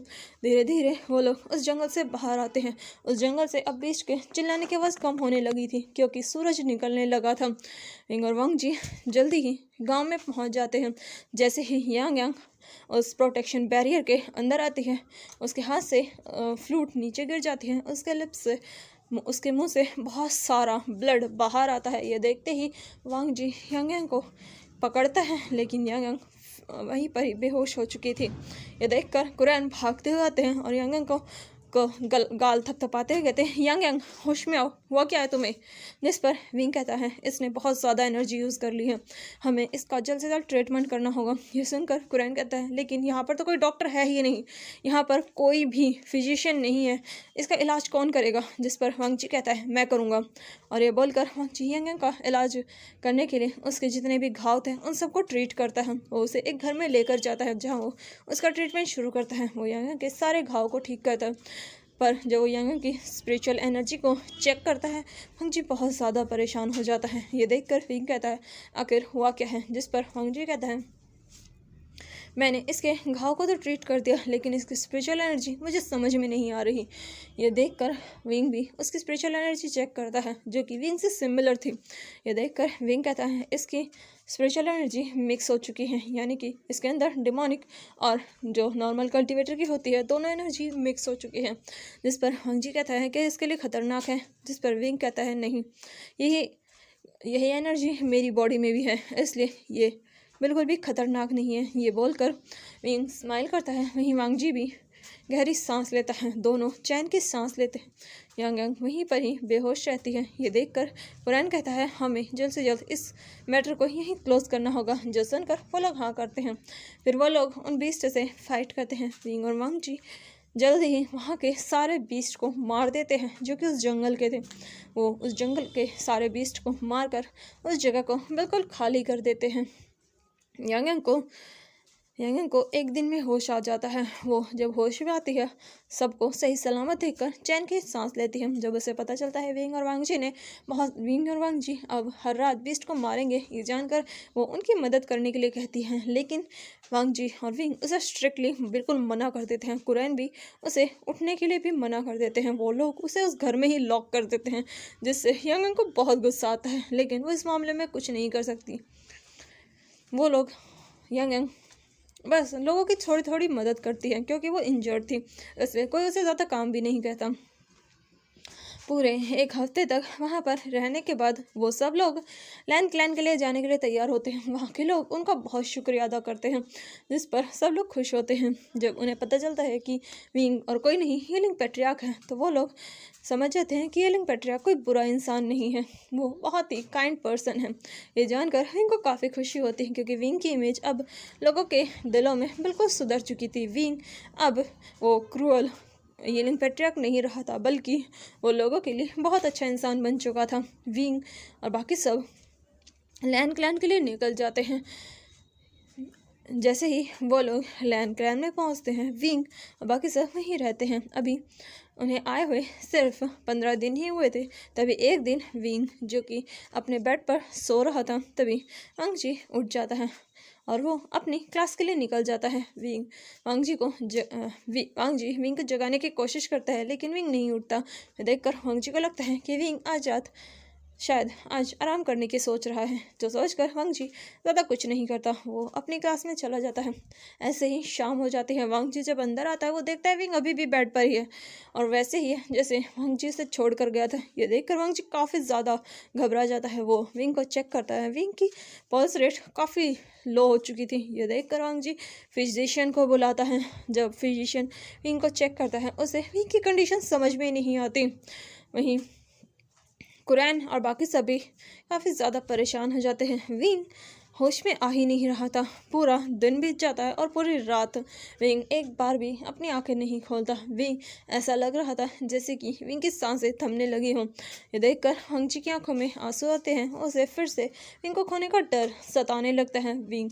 S1: धीरे धीरे वो लोग उस जंगल से बाहर आते हैं। उस जंगल से अब बीच के चिल्लाने की आवाज़ कम होने लगी थी, क्योंकि सूरज निकलने लगा था। विंग और वांग जी जल्दी ही गांव में पहुंच जाते हैं। जैसे ही यांग उस प्रोटेक्शन बैरियर के अंदर आती है, उसके हाथ से फ्लूट नीचे गिर जाती है। उसके लिप्स से उसके मुंह से बहुत सारा ब्लड बाहर आता है। ये देखते ही वांग जी यांग को पकड़ता है, लेकिन यांग वहीं पर ही बेहोश हो चुकी थी। ये देखकर कुरैन भागते हुए आते हैं और यांग को गाल थपथपाते हुए कहते हैं, यांग होश में आओ, हुआ क्या है तुम्हें। जिस पर विंग कहता है इसने बहुत ज़्यादा एनर्जी यूज़ कर ली है, हमें इसका जल्द से जल्द ट्रीटमेंट करना होगा। ये सुनकर कुरैन कहता है, लेकिन यहाँ पर तो कोई डॉक्टर है ही नहीं, यहाँ पर कोई भी फिजिशियन नहीं है, इसका इलाज कौन करेगा। जिस पर वांग जी कहता है मैं करूँगा। और ये बोलकर वांग जी यांग का इलाज करने के लिए उसके जितने भी घाव थे उन सबको ट्रीट करता है। वो उसे एक घर में लेकर जाता है जहाँ वो उसका ट्रीटमेंट शुरू करता है। वो यांग के सारे घाव को ठीक करता है। पर जब वो यांग की स्पिरिचुअल एनर्जी को चेक करता है, वांग जी बहुत ज़्यादा परेशान हो जाता है। ये देखकर विंग कहता है आखिर हुआ क्या है। जिस पर वांग जी कहता है मैंने इसके घाव को तो ट्रीट कर दिया, लेकिन इसकी स्पिरिचुअल एनर्जी मुझे समझ में नहीं आ रही। ये देखकर विंग भी उसकी स्पिरिचुअल एनर्जी चेक करता है, जो कि विंग से सिमिलर थी। ये देखकर विंग कहता है इसकी स्पिरिचुअल एनर्जी मिक्स हो चुकी है, यानी कि इसके अंदर डिमोनिक और जो नॉर्मल कल्टिवेटर की होती है दोनों एनर्जी मिक्स हो चुकी है। जिस पर वांग जी कहता है कि इसके लिए खतरनाक है। जिस पर विंग कहता है नहीं, यही एनर्जी मेरी बॉडी में भी है, इसलिए ये बिल्कुल भी खतरनाक नहीं है। ये बोलकर विंग स्माइल करता है। वहीं वांग जी भी गहरी सांस लेता है। दोनों चैन की सांस लेते हैं। यांग वहीं पर ही बेहोश रहती है। ये देखकर कुरैन कहता है हमें जल्द से जल्द इस मैटर को यहीं क्लोज करना होगा। जो सुनकर वो लोग हाँ करते हैं। फिर वो लोग उन बीस्ट से फाइट करते हैं। विंग और वांग जी जल्द ही वहाँ के सारे बीस्ट को मार देते हैं जो कि उस जंगल के थे। वो उस जंगल के सारे बीस्ट को मार कर उस जगह को बिल्कुल खाली कर देते हैं। यांग को एक दिन में होश आ जाता है। वो जब होश में आती है सबको सही सलामत देखकर चैन की सांस लेती है। जब उसे पता चलता है विंग और वांग जी अब हर रात बीस्ट को मारेंगे, ये जानकर वो उनकी मदद करने के लिए कहती हैं, लेकिन वांग जी और विंग उसे स्ट्रिक्टली बिल्कुल मना कर देते हैं। कुरैन भी उसे उठने के लिए भी मना कर देते हैं। वो लोग उसे उस घर में ही लॉक कर देते हैं, जिससे यांग को बहुत गुस्सा आता है, लेकिन वो इस मामले में कुछ नहीं कर सकती। वो लोग यांग बस लोगों की थोड़ी थोड़ी मदद करती है, क्योंकि वो इंजर्ड थी, इसलिए कोई उसे ज़्यादा काम भी नहीं कहता। पूरे एक हफ्ते तक वहाँ पर रहने के बाद वो सब लोग लैन क्लैन के लिए जाने के लिए तैयार होते हैं। वहाँ के लोग उनका बहुत शुक्रिया अदा करते हैं, जिस पर सब लोग खुश होते हैं। जब उन्हें पता चलता है कि विंग और कोई नहीं हीलिंग पैट्रियार्क है, तो वो लोग समझ जाते हैं कि हीलिंग पैट्रियार्क कोई बुरा इंसान नहीं है, वो बहुत ही काइंड पर्सन है। ये जानकर विंग को काफ़ी खुशी होती है, क्योंकि विंग की इमेज अब लोगों के दिलों में बिल्कुल सुधर चुकी थी। विंग अब वो क्रूअल हीलिंग पैट्रियार्क नहीं रहा था, बल्कि वो लोगों के लिए बहुत अच्छा इंसान बन चुका था। विंग और बाकी सब लैन क्लैन के लिए निकल जाते हैं। जैसे ही वो लोग लैन क्लैन में पहुंचते हैं, विंग और बाकी सब वहीं रहते हैं। अभी उन्हें आए हुए सिर्फ 15 दिन ही हुए थे। तभी एक दिन विंग जो कि अपने बेड पर सो रहा था, तभी वांग जी उठ जाता है और वो अपनी क्लास के लिए निकल जाता है। विंग वांग जी को वांग जी विंग को जगाने की कोशिश करता है, लेकिन विंग नहीं उठता। देखकर वांग जी को लगता है कि विंग शायद आज आराम करने की सोच रहा है। तो सोचकर वांग जी ज़्यादा कुछ नहीं करता, वो अपनी क्लास में चला जाता है। ऐसे ही शाम हो जाती है। वांग जी जब अंदर आता है वो देखता है विंग अभी भी बेड पर ही है और वैसे ही है जैसे वांग जी से छोड़ कर गया था। ये देखकर वांग जी काफ़ी ज़्यादा घबरा जाता है। वो विंग को चेक करता है। विंग की पल्स रेट काफ़ी लो हो चुकी थी। ये देखकर वांग जी फिजिशियन को बुलाता है। जब फिजिशियन विंग को चेक करता है उसे विंग की कंडीशन समझ में नहीं आती। वहीं कुरैन और बाकी सभी काफ़ी ज़्यादा परेशान हो जाते हैं। विंग होश में आ ही नहीं रहा था। पूरा दिन बीत जाता है और पूरी रात विंग एक बार भी अपनी आंखें नहीं खोलता। विंग ऐसा लग रहा था जैसे कि विंग की सांसें थमने लगी हों। ये देखकर वांग जी की आंखों में आंसू आते हैं। उसे फिर से विंग को खोने का डर सताने लगता है। विंग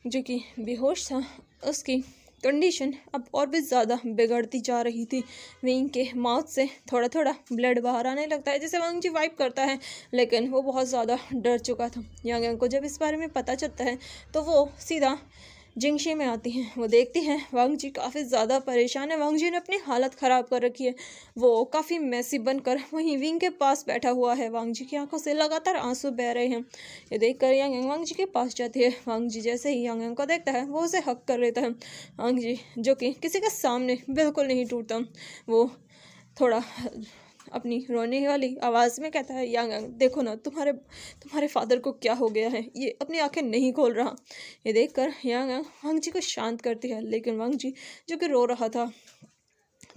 S1: जो कि बेहोश था, उसकी कंडीशन अब और भी ज़्यादा बिगड़ती जा रही थी। विंग के माउथ से थोड़ा थोड़ा ब्लड बाहर आने लगता है, जिसे वांग जी वाइप करता है, लेकिन वो बहुत ज़्यादा डर चुका था। यांग यांग को जब इस बारे में पता चलता है तो वो सीधा जिंगशी में आती हैं। वो देखती हैं वांग जी काफ़ी ज़्यादा परेशान है। वांग जी ने अपनी हालत ख़राब कर रखी है। वो काफ़ी मैसी बनकर वहीं विंग के पास बैठा हुआ है। वांग जी की आंखों से लगातार आंसू बह रहे हैं। ये देखकर यांग यांग वांग जी के पास जाती है। वांग जी जैसे ही यांग यांग को देखता है वो उसे हक कर लेता है। वांग जी जो कि किसी के सामने बिल्कुल नहीं टूटता, वो थोड़ा अपनी रोने वाली आवाज़ में कहता है, यांग यांग देखो ना, तुम्हारे फादर को क्या हो गया है, ये अपनी आंखें नहीं खोल रहा। ये देखकर यांग यांग वांग जी को शांत करती है, लेकिन वांग जी जो कि रो रहा था।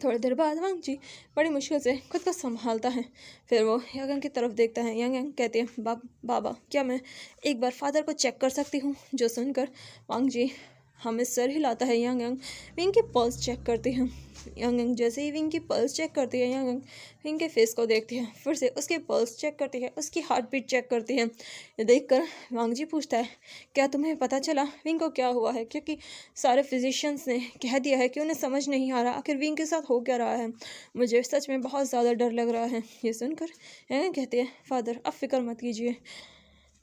S1: थोड़ी देर बाद वांग जी बड़ी मुश्किल से खुद को संभालता है। फिर वो यांग यांग की तरफ देखता है। यांग यांग कहती है, बाबा क्या मैं एक बार फादर को चेक कर सकती हूँ? जो सुनकर वांग जी हमें सर हिलाता है। यांग यांग विंग की पल्स चेक करती है। यांग यांग जैसे ही विंग की पल्स चेक करती है, यांग यांग विंग के फेस को देखती है, फिर से उसकी पल्स चेक करती है, उसकी हार्ट बीट चेक करती है। ये देखकर वांग जी पूछता है, क्या तुम्हें पता चला विंग को क्या हुआ है? क्योंकि सारे फिजिशियंस ने कह दिया है कि उन्हें समझ नहीं आ रहा आखिर विंग के साथ हो क्या रहा है। मुझे सच में बहुत ज़्यादा डर लग रहा है। ये सुनकर यांग यांग कहती है, फादर आप फिक्र मत कीजिए,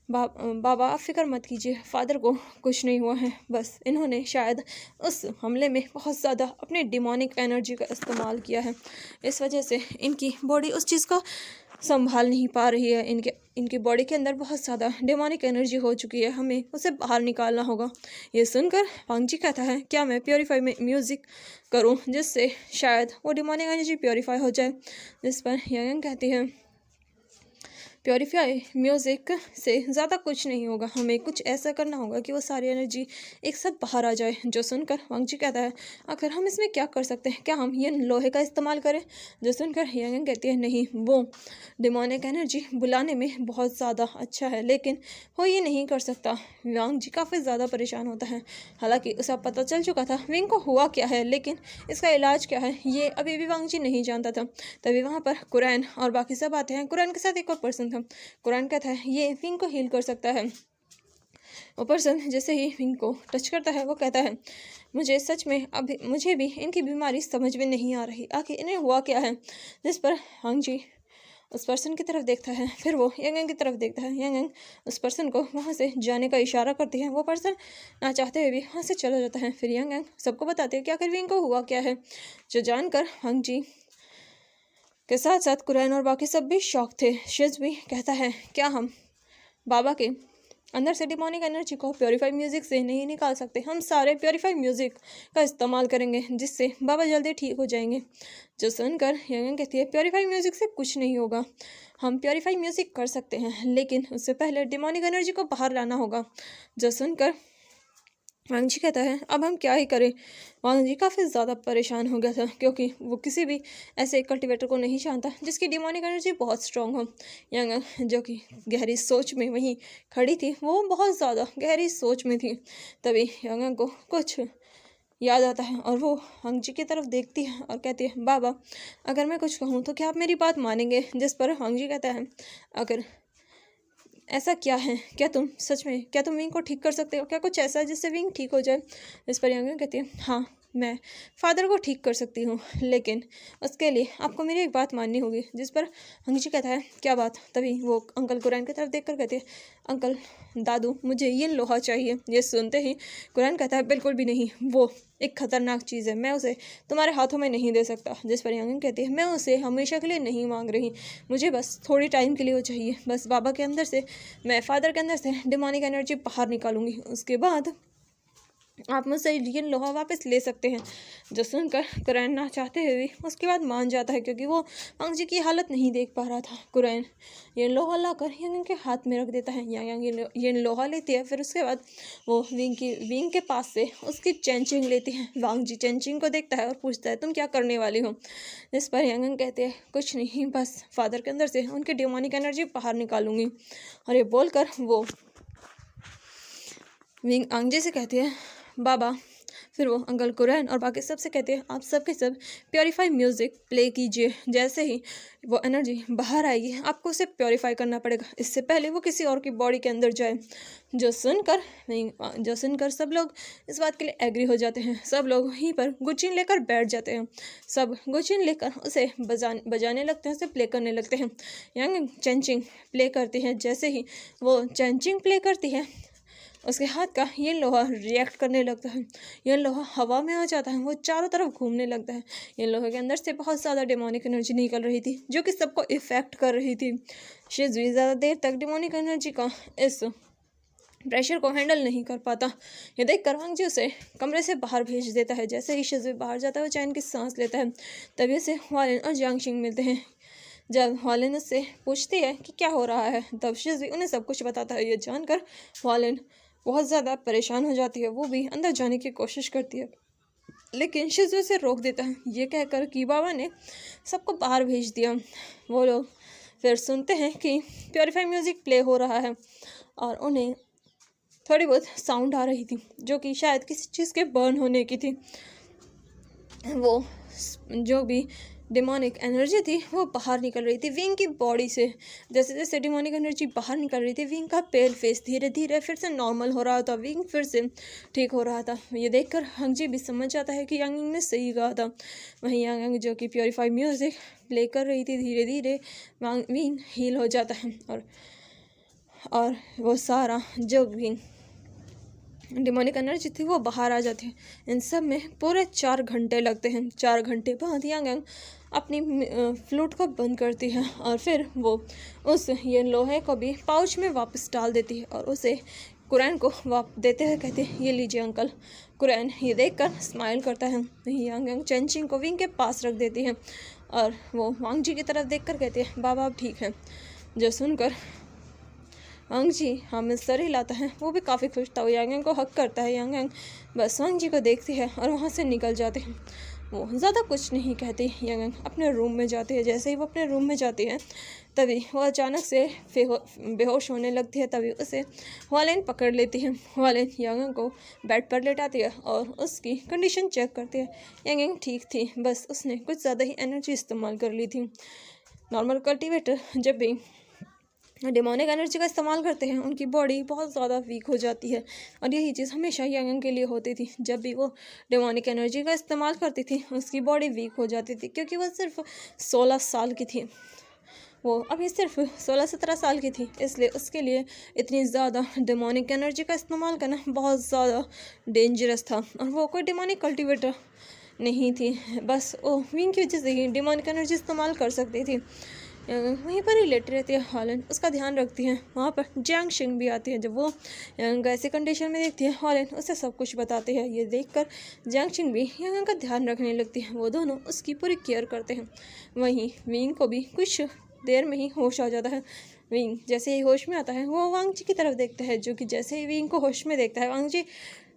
S1: बाबा आप फिक्र मत कीजिए, फादर को कुछ नहीं हुआ है, बस इन्होंने शायद उस हमले में बहुत ज़्यादा अपने डिमोनिक एनर्जी का इस्तेमाल किया है। इस वजह से इनकी बॉडी उस चीज़ को संभाल नहीं पा रही है। इनकी बॉडी के अंदर बहुत ज़्यादा डिमोनिक एनर्जी हो चुकी है, हमें उसे बाहर निकालना होगा। ये सुनकर वांग जी कहता है, क्या मैं प्योरीफाई में म्यूज़िक करूं जिससे शायद वो डिमोनिक एनर्जी प्योरीफाई हो जाए? जिस पर यांग यांग कहती है, प्योरीफाई म्यूज़िक से ज़्यादा कुछ नहीं होगा, हमें कुछ ऐसा करना होगा कि वो सारी एनर्जी एक साथ बाहर आ जाए। जो सुनकर वांग जी कहता है, आखिर हम इसमें क्या कर सकते हैं? क्या हम ये लोहे का इस्तेमाल करें? जो सुनकर यांग यांग कहती है, नहीं, वो डिमोनिक एनर्जी बुलाने में बहुत ज़्यादा अच्छा है, लेकिन वो ये नहीं कर सकता। वांग जी काफ़ी ज़्यादा परेशान होता है। हालांकि उसे पता चल चुका था विंग को हुआ क्या है, लेकिन इसका इलाज क्या है ये अभी भी वांग जी नहीं जानता था। तभी वहाँ पर कुरैन और बाकी सब आते हैं। कुरैन के साथ एक और पर्सन था। कुरैन कहता है, ये विंग को हील कर सकता है। वो पर्सन जैसे ही विंग को टच करता है वो कहता है, मुझे सच में अभी मुझे भी इनकी बीमारी समझ में नहीं आ रही, आखिर इन्हें हुआ क्या है? जिस पर वांग जी उस पर्सन की तरफ देखता है, फिर वो यांग यांग की तरफ देखता है। यांग यांग उस पर्सन को वहाँ से जाने का इशारा करती है। वो पर्सन ना चाहते हुए भी वहाँ से चला जाता है। फिर यांग यांग सबको बताते हैं कि आखिर विंग को हुआ क्या है। जो जानकर वांग जी के साथ साथ कुरैन और बाकी सब भी शौक थे। शिज भी कहता है, क्या हम बाबा के अंदर से डिमोनिक एनर्जी को प्योरीफाई म्यूज़िक से नहीं निकाल सकते? हम सारे प्योरीफाई म्यूज़िक का इस्तेमाल करेंगे जिससे बाबा जल्दी ठीक हो जाएंगे। जो सुनकर यांग यांग कहती है, प्योरीफाई म्यूज़िक से कुछ नहीं होगा, हम प्योरीफाई म्यूज़िक कर सकते हैं, लेकिन उससे पहले डिमोनिक एनर्जी को बाहर लाना होगा। जो सुनकर वांग जी कहता है, अब हम क्या ही करें? वांग जी काफ़ी ज़्यादा परेशान हो गया था, क्योंकि वो किसी भी ऐसे कल्टीवेटर को नहीं जानता जिसकी डिमोनिक एनर्जी बहुत स्ट्रॉन्ग हो। यांग जो कि गहरी सोच में वहीं खड़ी थी, वो बहुत ज़्यादा गहरी सोच में थी। तभी यांग को कुछ याद आता है और वो वांग जी की तरफ देखती है और कहती है, बाबा अगर मैं कुछ कहूँ तो क्या आप मेरी बात मानेंगे? जिस पर वांग जी कहता है, अगर ऐसा क्या है, क्या तुम विंग को ठीक कर सकते हो? क्या कुछ ऐसा है जिससे विंग ठीक हो जाए? इस पर यांग यांग कहती है, हाँ मैं फादर को ठीक कर सकती हूँ, लेकिन उसके लिए आपको मेरी एक बात माननी होगी। जिस पर अंजी कहता है क्या बात। तभी वो अंकल कुरैन की तरफ देखकर कहते हैं अंकल दादू मुझे ये लोहा चाहिए। ये सुनते ही कुरैन कहता है बिल्कुल भी नहीं, वो एक खतरनाक चीज़ है, मैं उसे तुम्हारे हाथों में नहीं दे सकता। जिस पर यांगन कहती है मैं उसे हमेशा के लिए नहीं मांग रही, मुझे बस थोड़ी टाइम के लिए वो चाहिए। बस बाबा के अंदर से, मैं फादर के अंदर से डिमोनिक एनर्जी बाहर निकालूंगी, उसके बाद आप मुझसे ये लोहा वापस ले सकते हैं। जो सुनकर कुरैन ना चाहते हुए उसके बाद मान जाता है, क्योंकि वो यांग जी की हालत नहीं देख पा रहा था। कुरैन ये लोहा लाकर यांग के हाथ में रख देता है। यांग ये लोहा लेती है। फिर उसके बाद वो विंग के पास से उसकी चेंचिंग लेती है। वांग जी चेंचिंग को देखता है और पूछता है तुम क्या करने वाली हो। जिस पर यांग कहते हैं कुछ नहीं, बस फादर के अंदर से उनकी डिमोनिक एनर्जी बाहर निकालूंगी। और ये बोलकर वो विंग आंगजे से कहती है बाबा। फिर वो अंकल कुरैन और बाकी सबसे कहते हैं आप सबके सब प्योरीफाई म्यूज़िक प्ले कीजिए। जैसे ही वो एनर्जी बाहर आएगी आपको उसे प्योरीफाई करना पड़ेगा, इससे पहले वो किसी और की बॉडी के अंदर जाए। जो सुनकर सब लोग इस बात के लिए एग्री हो जाते हैं। सब लोग वहीं पर गुचिन लेकर बैठ जाते हैं। सब गुचिन लेकर उसे बजाने लगते हैं, उसे प्ले करने लगते हैं। यांग चेंचिंग प्ले करती है। जैसे ही वो चेंचिंग प्ले करती है उसके हाथ का ये लोहा रिएक्ट करने लगता है। ये लोहा हवा में आ जाता है, वो चारों तरफ घूमने लगता है। ये लोहे के अंदर से बहुत ज़्यादा डिमोनिक एनर्जी निकल रही थी, जो कि सबको इफ़ेक्ट कर रही थी। शिज़ुई ज़्यादा देर तक डिमोनिक एनर्जी का इस प्रेशर को हैंडल नहीं कर पाता। ये देख कर वांग जी उसे कमरे से बाहर भेज देता है। जैसे ही शिज़ुई बाहर जाता है वो चैन की सांस लेता है। तभी से हुआलिन और जियांगशिंग मिलते हैं। जब हुआलिन उससे पूछती है कि क्या हो रहा है, तब शिज़ुई उन्हें सब कुछ बताता है। ये जानकर हुआलिन बहुत ज़्यादा परेशान हो जाती है। वो भी अंदर जाने की कोशिश करती है, लेकिन शिज़ुई से रोक देता है, ये कहकर कि बाबा ने सबको बाहर भेज दिया। वो लोग फिर सुनते हैं कि प्योरीफाई म्यूज़िक प्ले हो रहा है और उन्हें थोड़ी बहुत साउंड आ रही थी, जो कि शायद किसी चीज़ के बर्न होने की थी। वो जो भी डिमोनिक एनर्जी थी वो बाहर निकल रही थी विंग की बॉडी से। जैसे जैसे डिमोनिक एनर्जी बाहर निकल रही थी विंग का पेल फेस धीरे धीरे फिर से नॉर्मल हो रहा था। विंग फिर से ठीक हो रहा था। ये देखकर हंगजी भी समझ जाता है कि यांग ने सही कहा था। वहीं यांग जो कि प्योरीफाई म्यूज़िक प्ले कर रही थी, धीरे धीरे विंग हील हो जाता है और वो सारा जो विंग डिमोनिक एनर्जी थी वो बाहर आ जाती है। इन सब में पूरे 4 घंटे लगते हैं। 4 घंटे बाद यांग अपनी फ्लूट को बंद करती है और फिर वो ये लोहे को भी पाउच में वापस डाल देती है और उसे कुरैन को देते हुए कहते हैं ये लीजिए अंकल। कुरैन ये देखकर स्माइल करता है। यांग चेंचिंग को विंग के पास रख देती है और वो वांग जी की तरफ देखकर कहते हैं बाबा आप ठीक हैं। जो सुनकर वांग जी हमें सर हिलाता है। वो भी काफ़ी खुश था। वो यांग को हक करता है। यांग बस वांग जी को देखती है और वहाँ से निकल जाते हैं। वो ज़्यादा कुछ नहीं कहती। यांग अपने रूम में जाती है। जैसे ही वो अपने रूम में जाती है तभी वो अचानक से बेहोश होने लगती है। तभी उसे हुआलिन पकड़ लेती है। हुआलिन यांग को बेड पर लेटाती है और उसकी कंडीशन चेक करती है। यांग ठीक थी, बस उसने कुछ ज़्यादा ही एनर्जी इस्तेमाल कर ली थी। नॉर्मल कल्टिवेटर जब भी डिमोनिक एनर्जी का इस्तेमाल करते हैं उनकी बॉडी बहुत ज़्यादा वीक हो जाती है और यही चीज़ हमेशा यांग के लिए होती थी। जब भी वो डिमोनिक एनर्जी का इस्तेमाल करती थी उसकी बॉडी वीक हो जाती थी, क्योंकि वो सिर्फ 16 साल की थी। वो अभी सिर्फ 16-17 साल की थी, इसलिए उसके लिए इतनी ज़्यादा डिमोनिक एनर्जी का इस्तेमाल करना बहुत ज़्यादा डेंजरस था। और वो कोई डिमोनिक कल्टिवेटर नहीं थी, बस वो विंग की वजह से ही डिमोनिक एनर्जी इस्तेमाल कर सकती थी। वहीं पर ही लेटी रहती है हॉलैंड, उसका ध्यान रखती है। वहाँ पर जियांगशिंग भी आती है। जब वो ऐसी कंडीशन में देखती है हॉलैंड उसे सब कुछ बताती है। ये देखकर जियांगशिंग भी यांग का ध्यान रखने लगती है। वो दोनों उसकी पूरी केयर करते हैं। वहीं विंग को भी कुछ देर में ही होश आ जाता है। विंग जैसे ही होश में आता है वो वांग जी की तरफ देखता है, जो कि जैसे ही विंग को होश में देखता है वांग जी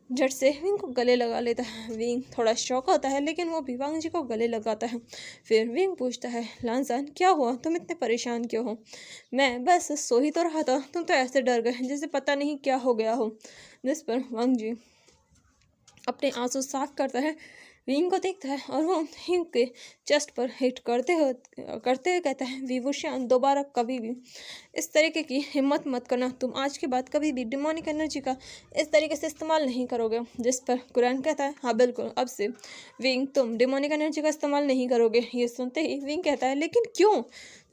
S1: झट से विंग को गले लगा लेता है। विंग थोड़ा शॉक होता है, लेकिन वो भी वांग जी को गले लगाता है। फिर विंग पूछता है लांसान क्या हुआ, तुम इतने परेशान क्यों हो? मैं बस सो ही तो रहा था, तुम तो ऐसे डर गए जैसे पता नहीं क्या हो गया हो। जिस पर वांग जी अपने आंसू साफ करता है, विंग को देखता है और वो हिंग के चेस्ट पर हिट करते हुए कहता है, विभूषण दोबारा कभी भी इस तरीके की हिम्मत मत करना। तुम आज के बाद कभी भी डिमोनिक एनर्जी का इस तरीके से इस्तेमाल नहीं करोगे। जिस पर कुरान कहता है, हाँ बिल्कुल, अब से विंग तुम डिमोनिक एनर्जी का इस्तेमाल नहीं करोगे। ये सुनते ही विंग कहता है, लेकिन क्यों?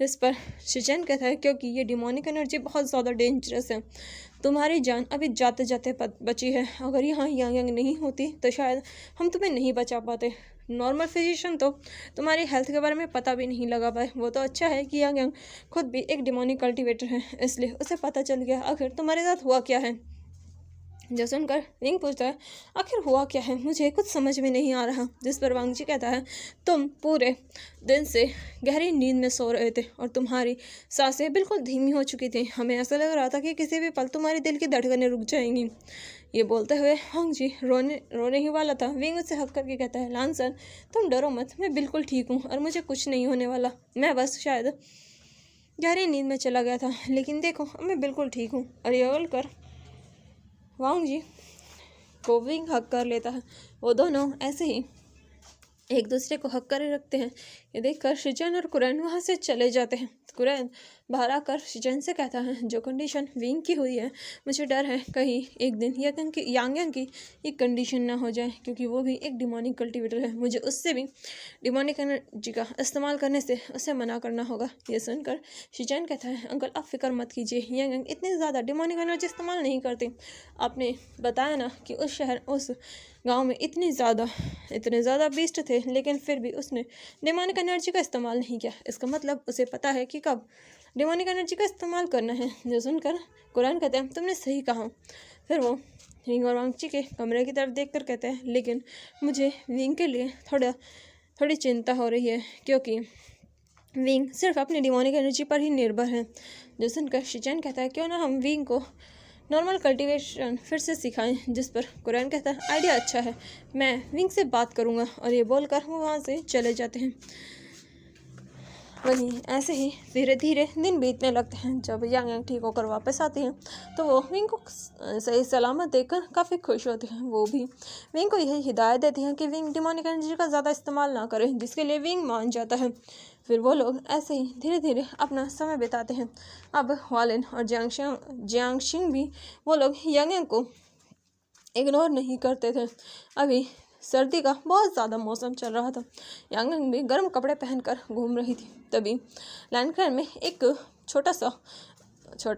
S1: जिस पर शिजन कहता है, क्योंकि ये डिमोनिक एनर्जी बहुत ज़्यादा डेंजरस है। तुम्हारी जान अभी जाते जाते बची है। अगर यहाँ यांग नहीं होती तो शायद हम तुम्हें नहीं बचा पाते। नॉर्मल फिजिशियन तो तुम्हारी हेल्थ के बारे में पता भी नहीं लगा पाए। वो तो अच्छा है कि यांग खुद भी एक डिमोनिक कल्टिवेटर है, इसलिए उसे पता चल गया आखिर तुम्हारे साथ हुआ क्या है। जो सुनकर विंग पूछता है, आखिर हुआ क्या है, मुझे कुछ समझ में नहीं आ रहा। जिस पर वांग जी कहता है, तुम पूरे दिन से गहरी नींद में सो रहे थे और तुम्हारी सांसें बिल्कुल धीमी हो चुकी थी। हमें ऐसा लग रहा था कि किसी भी पल तुम्हारे दिल की धड़कनें रुक जाएंगी। ये बोलते हुए वांग जी रोने ही वाला था। विंग उससे हक करके कहता है, लांसर तुम डरो मत, मैं बिल्कुल ठीक हूँ और मुझे कुछ नहीं होने वाला। मैं बस शायद गहरी नींद में चला गया था, लेकिन देखो मैं बिल्कुल ठीक हूँ। और ये बोलकर वांग जी को विंग हक कर लेता है। वो दोनों ऐसे ही एक दूसरे को हक कर रखते हैं। ये देखकर शिजन और कुरैन वहाँ से चले जाते हैं। कुरैन बाहर आकर शिजन से कहता है, जो कंडीशन विंग की हुई है, मुझे डर है कहीं एक दिन यांग की एक कंडीशन ना हो जाए, क्योंकि वो भी एक डिमोनिक कल्टिवेटर है। मुझे उससे भी डिमोनिक एनर्जी का इस्तेमाल करने से उसे मना करना होगा। ये सुनकर शिजन कहता है, अंकल आप फिक्र मत कीजिए, यांग इतनी ज़्यादा डिमोनिक एनर्जी इस्तेमाल नहीं करती। आपने बताया ना कि उस गांव में इतने ज़्यादा बीस्ट थे, लेकिन फिर भी उसने डिमोनिक एनर्जी का इस्तेमाल नहीं किया। इसका मतलब उसे पता है कि कब डिमोनिक एनर्जी का इस्तेमाल करना है। जो सुनकर कुरान कहते हैं, तुमने सही कहा। फिर वो विंग और वांग जी के कमरे की तरफ देखकर कहते हैं, लेकिन मुझे विंग के लिए थोड़ी चिंता हो रही है, क्योंकि विंग सिर्फ अपनी डिमोनिक एनर्जी पर ही निर्भर है। जो सुनकर शिजन कहता है, क्यों ना हम विंग को नॉर्मल कल्टीवेशन फिर से सिखाएं। जिस पर कुरान कहता है, आइडिया अच्छा है, मैं विंग से बात करूंगा। और ये बोलकर वो वहाँ से चले जाते हैं। वहीं ऐसे ही धीरे धीरे दिन बीतने लगते हैं। जब यांग ठीक होकर वापस आती हैं तो वो विंग को सही सलामत देखकर काफ़ी खुश होती हैं। वो भी विंग को यही हिदायत देती हैं कि विंग डिमोनिक एनर्जी का ज़्यादा इस्तेमाल ना करे, जिसके लिए विंग मान जाता है। फिर वो लोग ऐसे ही धीरे धीरे अपना समय बिताते हैं। अब वालिन और जियांगशिंग भी वो लोग यांग को इग्नोर नहीं करते थे। अभी सर्दी का बहुत ज़्यादा मौसम चल रहा था। यांग भी गर्म कपड़े पहनकर घूम रही थी। तभी लैंडक्रायर में एक छोटा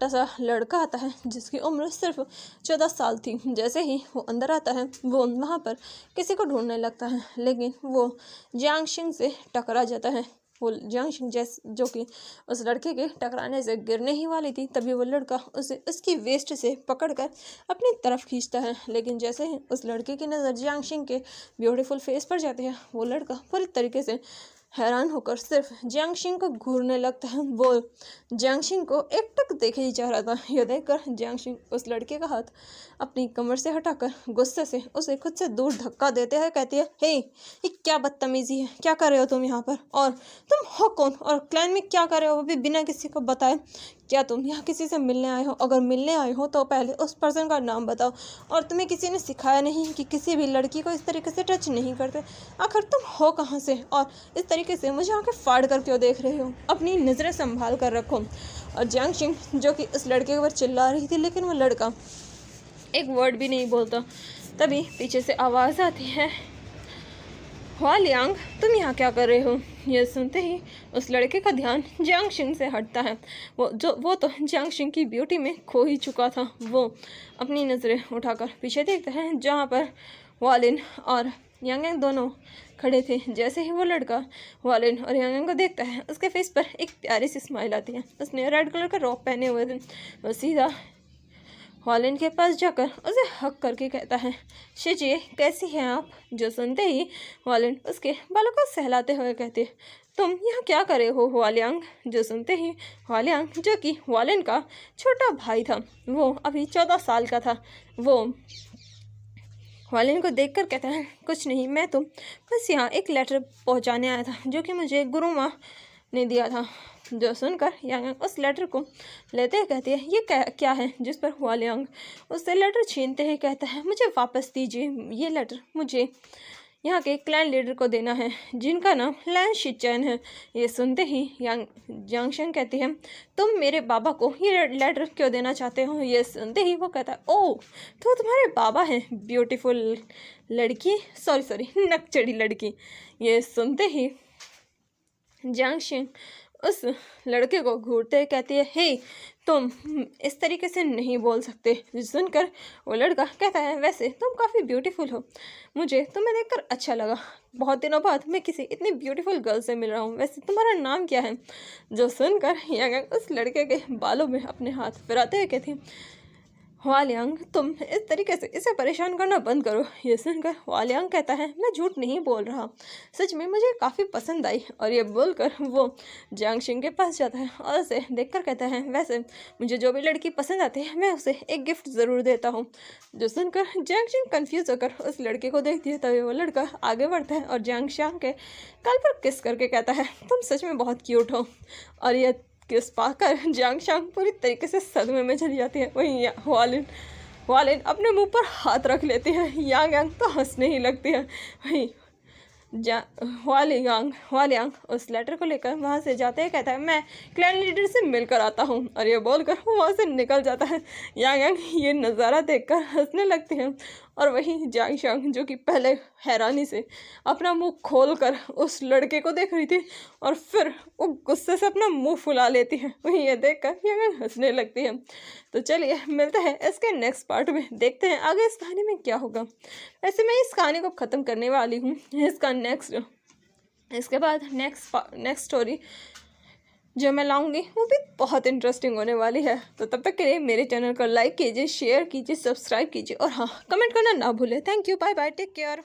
S1: सा लड़का आता है, जिसकी उम्र सिर्फ 14 साल थी। जैसे ही वो अंदर आता है, वो वहाँ पर किसी को ढूंढने लगता है, लेकिन वो जियांगशिंग से टकरा जाता है। वो जियांगशिंग जो कि उस लड़के के टकराने से गिरने ही वाली थी, तभी वो लड़का उसे उसकी वेस्ट से पकड़कर अपनी तरफ खींचता है। लेकिन जैसे ही उस लड़के की नज़र जियांगशिंग के ब्यूटीफुल फेस पर जाती है, वो लड़का पूरी तरीके से हैरान होकर सिर्फ जियांगशिंग को घूरने लगता है। वो जियांगशिंग को एकटक देखे ही जा रहा था। यह देखकर जियांगशिंग उस लड़के का हाथ अपनी कमर से हटाकर गुस्से से उसे खुद से दूर धक्का देते हुए कहती है, हे ये क्या बदतमीजी है, क्या कर रहे हो तुम यहाँ पर, और तुम हो कौन, और क्लैन में क्या कर रहे हो वो भी बिना किसी को बताए? क्या तुम यहाँ किसी से मिलने आए हो? अगर मिलने आए हो तो पहले उस पर्सन का नाम बताओ। और तुम्हें किसी ने सिखाया नहीं कि किसी भी लड़की को इस तरीके से टच नहीं करते? आखिर तुम हो कहाँ से, और इस तरीके से मुझे आके फाड़ कर क्यों देख रहे हो? अपनी नज़रें संभाल कर रखो। और जियांगशिंग जो कि उस लड़के के ऊपर चिल्ला रही थी, लेकिन वो लड़का एक वर्ड भी नहीं बोलता। तभी पीछे से आवाज़ आती है, हुआलियांग तुम यहाँ क्या कर रहे हो? यह सुनते ही उस लड़के का ध्यान जियांगशिंग से हटता है। वो तो जियांगशिंग की ब्यूटी में खो ही चुका था। वो अपनी नज़रें उठाकर पीछे देखता है, जहाँ पर वालिन और यांग दोनों खड़े थे। जैसे ही वो लड़का वालिन और यांग को देखता है, उसके फेस पर एक प्यारी सी स्माइल आती है। उसने रेड कलर का रॉक पहने हुए थे। वो सीधा वालिन के पास जाकर उसे हक करके कहता है, शिजिए कैसी हैं आप? जो सुनते ही वालिन उसके बालों को सहलाते हुए कहते, तुम यहाँ क्या कर रहे हो हुआलियांग? जो सुनते ही हुआलियांग, जो कि वालिन का छोटा भाई था, वो अभी 14 साल का था, वो वालिन को देखकर कहता है, कुछ नहीं, मैं तो बस यहाँ एक लेटर पहुँचाने आया था, जो कि मुझे गुरुमा ने दिया था। जो सुनकर यांग यांग उस लेटर को लेते ही कहती है, ये क्या है? जिस पर हुआ लियांग उससे लेटर छीनते ही कहता है, मुझे वापस दीजिए, ये लेटर मुझे यहाँ के क्लैन लीडर को देना है जिनका नाम लैन शिचैन है। ये सुनते ही यांगशेंग कहती है, तुम मेरे बाबा को ये लेटर क्यों देना चाहते हो? ये सुनते ही वो कहता है, ओह तो तुम्हारे बाबा हैं, ब्यूटीफुल लड़की, सॉरी नकचड़ी लड़की। ये सुनते ही यांगशेंग उस लड़के को घूरते कहती है, हे तुम इस तरीके से नहीं बोल सकते। सुनकर वो लड़का कहता है, वैसे तुम काफ़ी ब्यूटीफुल हो, मुझे तुम्हें देखकर अच्छा लगा, बहुत दिनों बाद मैं किसी इतनी ब्यूटीफुल गर्ल से मिल रहा हूँ, वैसे तुम्हारा नाम क्या है? जो सुनकर यांग उस लड़के के बालों में अपने हाथ फिराते हुए कहती, हुआलियांग तुम इस तरीके से इसे परेशान करना बंद करो। ये सुनकर हुआलियांग कहता है, मैं झूठ नहीं बोल रहा, सच में मुझे काफ़ी पसंद आई। और ये बोलकर वो यांगशेंग के पास जाता है और उसे देखकर कहता है, वैसे मुझे जो भी लड़की पसंद आती है मैं उसे एक गिफ्ट ज़रूर देता हूँ। जो सुनकर यांगशेंग कन्फ्यूज़ होकर उस लड़के को देखती है, तभी वो लड़का आगे बढ़ता है और यांगशेंग के गाल पर किस करके कहता है, तुम सच में बहुत क्यूट हो। और ये किस पाकर यांगशेंग पूरी तरीके से सदमे में चली जाती है। वहीं हुआलिन अपने मुंह पर हाथ रख लेती है। यांग यांग तो हंसने ही लगती है। वहीं हुआलियांग उस लेटर को लेकर वहाँ से जाते ही कहता है, मैं क्लैन लीडर से मिलकर आता हूँ। और ये बोलकर वो वहाँ से निकल जाता है। यांग यांग ये नज़ारा देखकर हंसने लगती है और वहीं यांगशेंग जो कि पहले हैरानी से अपना मुंह खोलकर उस लड़के को देख रही थी और फिर वो गुस्से से अपना मुंह फुला लेती है, वहीं ये देखकर यांग हंसने लगती है। तो चलिए मिलते हैं इसके नेक्स्ट पार्ट में, देखते हैं आगे इस कहानी में क्या होगा। वैसे मैं इस कहानी को ख़त्म करने वाली हूँ, इसके बाद नेक्स्ट स्टोरी जो मैं लाऊंगी वो भी बहुत इंटरेस्टिंग होने वाली है। तो तब तक के लिए मेरे चैनल को लाइक कीजिए, शेयर कीजिए, सब्सक्राइब कीजिए और हाँ कमेंट करना ना भूलें। Thank you, bye bye, take care.